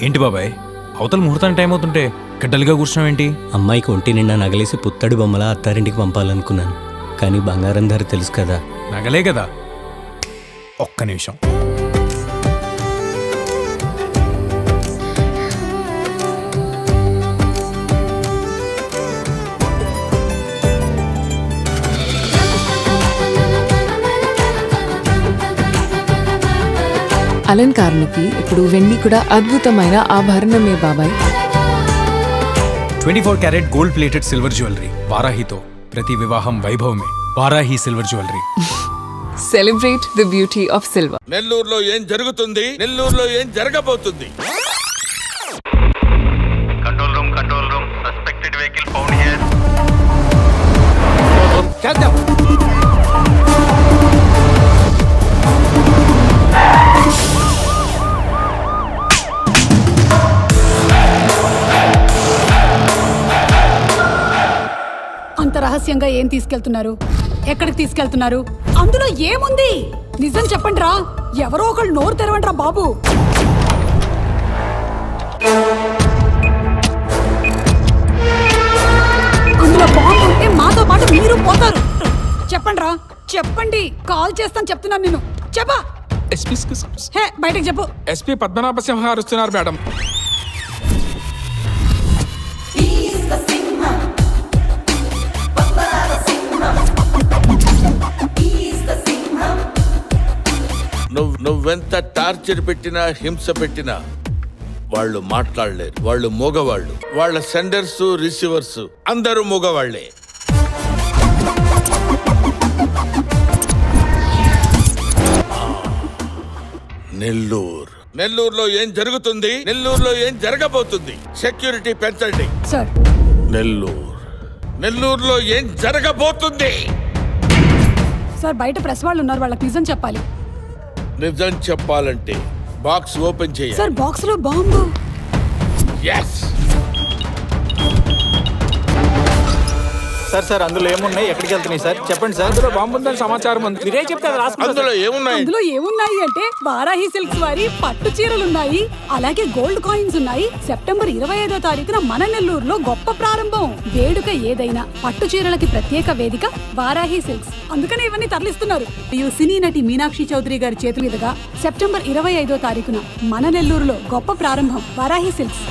ఏంటి బాబాయ్, అవతల ముహూర్తానికి టైం అవుతుంటే గడ్డలుగా కూర్చున్నావు ఏంటి? అమ్మాయికి ఒంటి నిండా నగలేసి పుత్తడి బొమ్మలా అత్తారింటికి పంపాలనుకున్నాను, కానీ బంగారం ధర తెలుసు కదా. నగలే కదా. ఒక్క నిమిషం. అలంకారులకి ఇప్పుడు వెండి కూడా అద్భుతమైన ఆభరణమే బాబాయ్. 24 carat gold plated silver jewellery వారాహితో ప్రతి వివాహం వైభవమే. Varahi silver jewellery. Celebrate the beauty of silver. నెల్లూరులో ఏం జరుగుతుంది, నెల్లూరులో ఏం జరగబోతుంది? Control room suspected vehicle found here. చేద్దాం. అంత రహస్యంగా ఏం తీసుకెళ్తున్నారు? ఎక్కడికి తీసుకెళ్తున్నారు? అందులో ఏముంది? నిజం చెప్పండి రా. ఎవరో ఒకళ్ళు నోరు తెరవండి రా బాబు. అందులో బాంబు ఉంటే మాతో పాటు మీరు పోతారు. చెప్పండి రా, చెప్పండి. కాల్ చేస్తాను చెప్తున్నాను నేను. చెప్పా. హే, బయటకు చెప్పు. ఎస్పీ పద్మనాభ సింహ గారు వస్తున్నారు మేడం. నువ్వెంత టార్చర్ పెట్టినా, హింస పెట్టినా వాళ్ళు మాట్లాడలేరు. వాళ్ళు మూగవాళ్ళు. వాళ్ళ సెండర్స్, రిసీవర్స్ అందరూ మూగవాళ్లే. నెల్లూరులో ఏం జరుగుతుంది, నెల్లూరులో ఏం జరగబోతుంది? సెక్యూరిటీ పెంచండి సార్. నెల్లూరులో ఏం జరగబోతుంది? సార్, బయట ప్రెస్ వాళ్ళు ఉన్నారు, వాళ్ళకి నిజం చెప్పాలి. నిజం చెప్పాలంటే బాక్స్ ఓపెన్ చేయాలి. సార్, బాక్స్ లో బాంబు. yes సార్ అందులో ఏమున్నాయి, ఎక్కడికి వెళ్తున్నాయి సార్? చెప్పండి సార్. అందులో బాంబు ఉందని సమాచారం ఉంది. మీరే చెప్తే అందులో ఏమున్నాయి? అందులో ఏమున్నాయి అంటే వారాహి సిల్క్స్ వారి పట్టు చీరలున్నాయి, అలాగే గోల్డ్ కాయిన్స్ ఉన్నాయి. సెప్టెంబర్ 25వ తారీఖున మన నెల్లూరులో గొప్ప ప్రారంభం. వేడుక ఏదైనా పట్టు చీరలకి ప్రత్యేక వేదిక వారాహి సిల్క్స్. అందుకనే ఇవన్నీ తరలిస్తున్నారు. ఈ సినీ నటి మీనాక్షి చౌదరి గారి చేతుల మీదుగా సెప్టెంబర్ 25వ తారీఖున మన నెల్లూరులో గొప్ప ప్రారంభం. వారాహి సిల్క్స్.